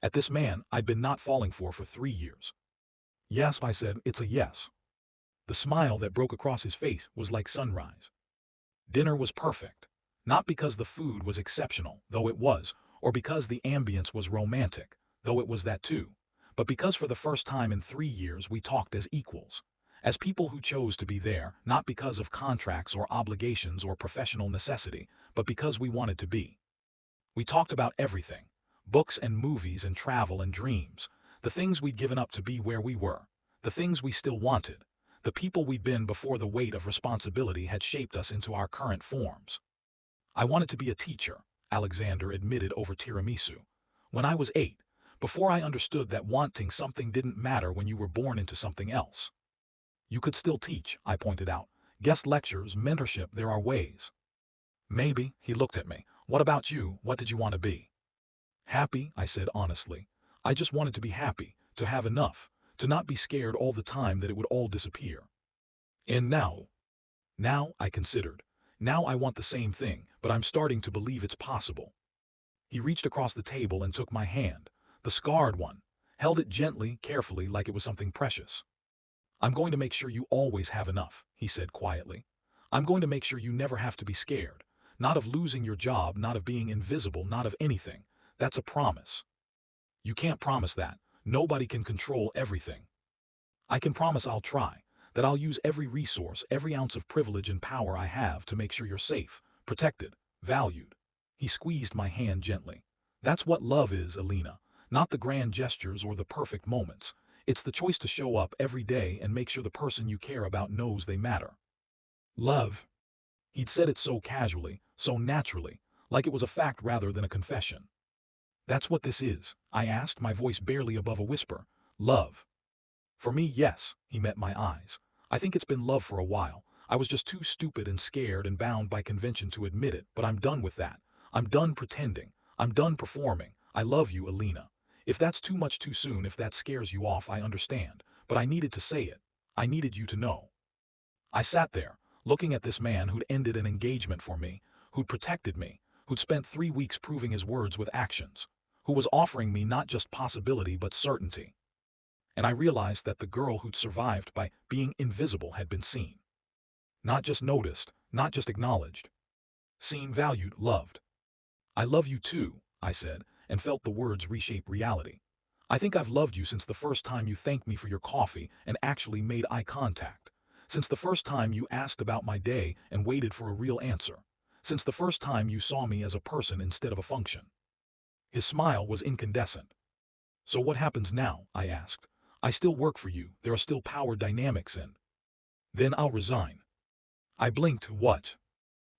At this man I'd been not falling for 3 years. "Yes," I said, "it's a yes." The smile that broke across his face was like sunrise. Dinner was perfect. Not because the food was exceptional, though it was, or because the ambience was romantic, though it was that too, but because for the first time in 3 years we talked as equals. As people who chose to be there, not because of contracts or obligations or professional necessity, but because we wanted to be. We talked about everything. Books and movies and travel and dreams. The things we'd given up to be where we were. The things we still wanted. The people we'd been before the weight of responsibility had shaped us into our current forms. "I wanted to be a teacher," Alexander admitted over tiramisu. "When I was 8, before I understood that wanting something didn't matter when you were born into something else." "You could still teach," I pointed out. "Guest lectures, mentorship, there are ways." "Maybe," he looked at me. "What about you? What did you want to be?" "Happy," I said honestly. "I just wanted to be happy, to have enough, to not be scared all the time that it would all disappear." "And now?" "Now," I considered. "Now I want the same thing, but I'm starting to believe it's possible." He reached across the table and took my hand, the scarred one, held it gently, carefully, like it was something precious. "I'm going to make sure you always have enough," he said quietly. "I'm going to make sure you never have to be scared. Not of losing your job, not of being invisible, not of anything. That's a promise." "You can't promise that. Nobody can control everything." I can promise I'll try, that I'll use every resource, every ounce of privilege and power I have to make sure you're safe, protected, valued. He squeezed my hand gently. That's what love is, Elena. Not the grand gestures or the perfect moments. It's the choice to show up every day and make sure the person you care about knows they matter. Love. He'd said it so casually, so naturally, like it was a fact rather than a confession. That's what this is, I asked, my voice barely above a whisper. Love. For me, yes, he met my eyes. I think it's been love for a while. I was just too stupid and scared and bound by convention to admit it, but I'm done with that. I'm done pretending. I'm done performing. I love you, Elena. If that's too much too soon, if that scares you off, I understand. But I needed to say it. I needed you to know. I sat there, looking at this man who'd ended an engagement for me, who'd protected me, who'd spent 3 weeks proving his words with actions, who was offering me not just possibility but certainty. And I realized that the girl who'd survived by being invisible had been seen. Not just noticed, not just acknowledged. Seen, valued, loved. I love you too, I said, and felt the words reshape reality. I think I've loved you since the first time you thanked me for your coffee and actually made eye contact. Since the first time you asked about my day and waited for a real answer. Since the first time you saw me as a person instead of a function. His smile was incandescent. So what happens now? I asked. I still work for you. There are still power dynamics and... Then I'll resign. I blinked. What?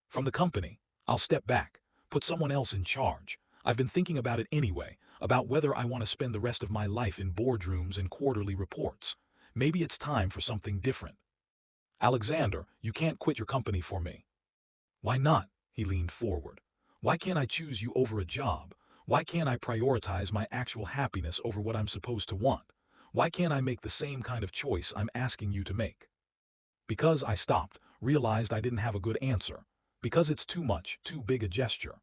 From the company. I'll step back. Put someone else in charge. I've been thinking about it anyway, about whether I want to spend the rest of my life in boardrooms and quarterly reports. Maybe it's time for something different. Alexander, you can't quit your company for me. Why not? He leaned forward. Why can't I choose you over a job? Why can't I prioritize my actual happiness over what I'm supposed to want? Why can't I make the same kind of choice I'm asking you to make? Because I stopped, realized I didn't have a good answer. Because it's too much, too big a gesture.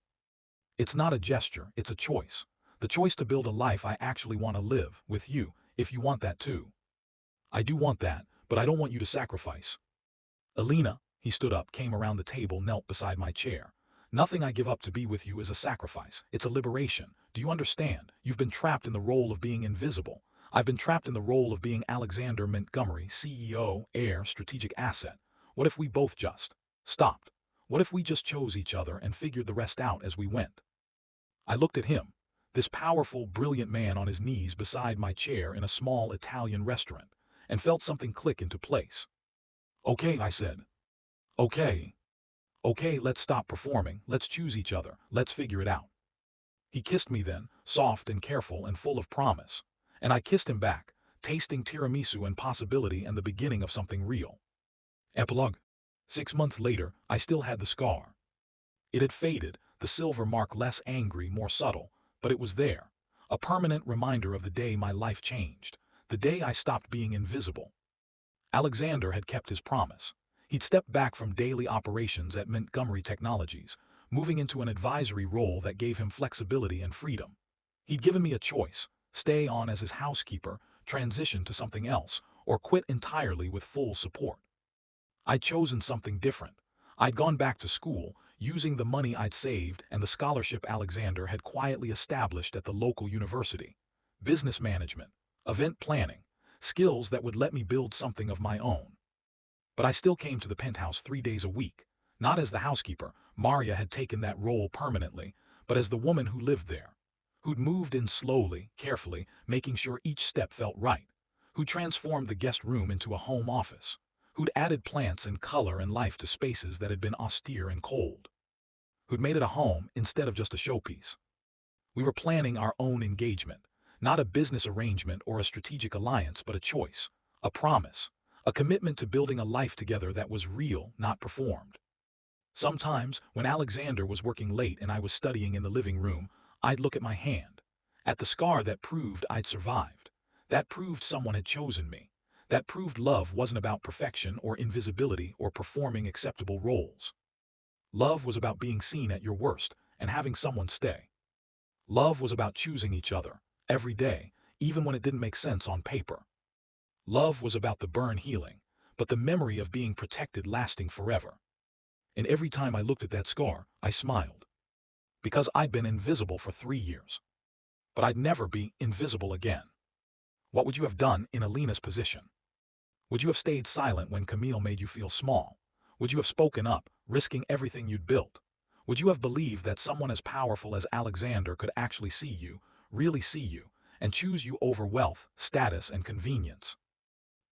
It's not a gesture, it's a choice. The choice to build a life I actually want to live, with you, if you want that too. I do want that, but I don't want you to sacrifice. Elena, he stood up, came around the table, knelt beside my chair. Nothing I give up to be with you is a sacrifice. It's a liberation. Do you understand? You've been trapped in the role of being invisible. I've been trapped in the role of being Alexander Montgomery, CEO, heir, strategic asset. What if we both just stopped? What if we just chose each other and figured the rest out as we went? I looked at him, this powerful, brilliant man on his knees beside my chair in a small Italian restaurant, and felt something click into place. Okay, I said. Okay. Okay, let's stop performing, let's choose each other, let's figure it out. He kissed me then, soft and careful and full of promise. And I kissed him back, tasting tiramisu and possibility and the beginning of something real. Epilogue. 6 months later, I still had the scar. It had faded, the silver mark less angry, more subtle, but it was there. A permanent reminder of the day my life changed, the day I stopped being invisible. Alexander had kept his promise. He'd stepped back from daily operations at Montgomery Technologies, moving into an advisory role that gave him flexibility and freedom. He'd given me a choice: stay on as his housekeeper, transition to something else, or quit entirely with full support. I'd chosen something different. I'd gone back to school, using the money I'd saved and the scholarship Alexander had quietly established at the local university. Business management, event planning, skills that would let me build something of my own. But I still came to the penthouse 3 days a week, not as the housekeeper. Maria had taken that role permanently, but as the woman who lived there, who'd moved in slowly, carefully, making sure each step felt right, who transformed the guest room into a home office, who'd added plants and color and life to spaces that had been austere and cold, who'd made it a home instead of just a showpiece. We were planning our own engagement, not a business arrangement or a strategic alliance, but a choice, a promise, a commitment to building a life together that was real, not performed. Sometimes, when Alexander was working late and I was studying in the living room, I'd look at my hand, at the scar that proved I'd survived, that proved someone had chosen me, that proved love wasn't about perfection or invisibility or performing acceptable roles. Love was about being seen at your worst and having someone stay. Love was about choosing each other, every day, even when it didn't make sense on paper. Love was about the burn healing, but the memory of being protected lasting forever. And every time I looked at that scar, I smiled. Because I'd been invisible for 3 years. But I'd never be invisible again. What would you have done in Elena's position? Would you have stayed silent when Camille made you feel small? Would you have spoken up, risking everything you'd built? Would you have believed that someone as powerful as Alexander could actually see you, really see you, and choose you over wealth, status, and convenience?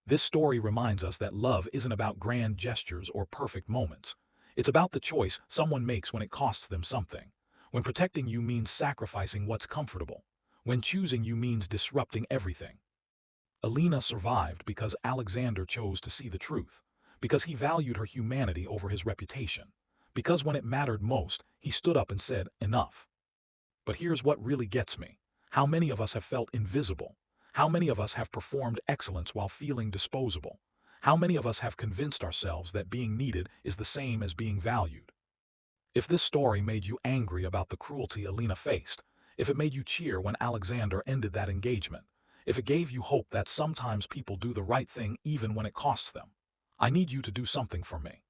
This story reminds us that love isn't about grand gestures or perfect moments. It's about the choice someone makes when it costs them something. When protecting you means sacrificing what's comfortable. When choosing you means disrupting everything. Elena survived because Alexander chose to see the truth, because he valued her humanity over his reputation, because when it mattered most, he stood up and said, "Enough." But here's what really gets me. How many of us have felt invisible? How many of us have performed excellence while feeling disposable? How many of us have convinced ourselves that being needed is the same as being valued? If this story made you angry about the cruelty Elena faced, if it made you cheer when Alexander ended that engagement, if it gave you hope that sometimes people do the right thing even when it costs them, I need you to do something for me.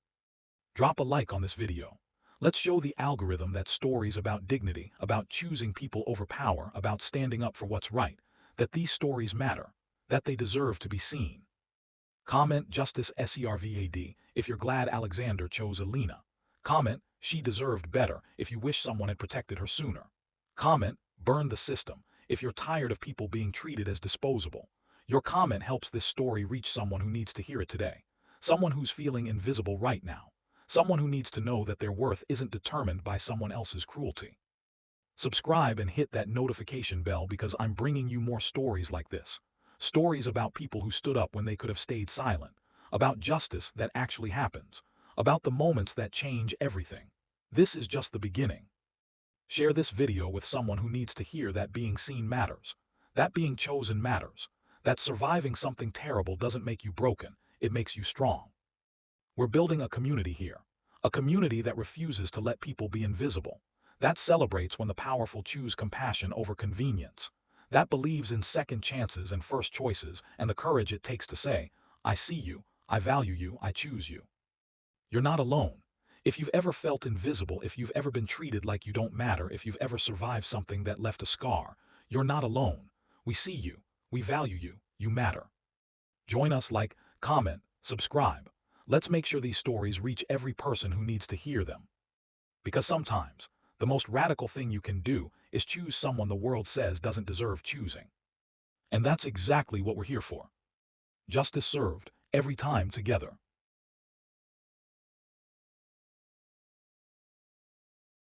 Drop a like on this video. Let's show the algorithm that stories about dignity, about choosing people over power, about standing up for what's right, that these stories matter, that they deserve to be seen. Comment Justice SERVAD if you're glad Alexander chose Elena. Comment she deserved better if you wish someone had protected her sooner. Comment burn the system if you're tired of people being treated as disposable. Your comment helps this story reach someone who needs to hear it today. Someone who's feeling invisible right now. Someone who needs to know that their worth isn't determined by someone else's cruelty. Subscribe and hit that notification bell because I'm bringing you more stories like this. Stories about people who stood up when they could have stayed silent. About justice that actually happens. About the moments that change everything. This is just the beginning. Share this video with someone who needs to hear that being seen matters. That being chosen matters. That surviving something terrible doesn't make you broken, it makes you strong. We're building a community here. A community that refuses to let people be invisible. That celebrates when the powerful choose compassion over convenience. That believes in second chances and first choices and the courage it takes to say, "I see you, I value you, I choose you." You're not alone. If you've ever felt invisible, if you've ever been treated like you don't matter, if you've ever survived something that left a scar, you're not alone. We see you, we value you, you matter. Join us, like, comment, subscribe. Let's make sure these stories reach every person who needs to hear them. Because sometimes, the most radical thing you can do is choose someone the world says doesn't deserve choosing. And that's exactly what we're here for. Justice served, every time together.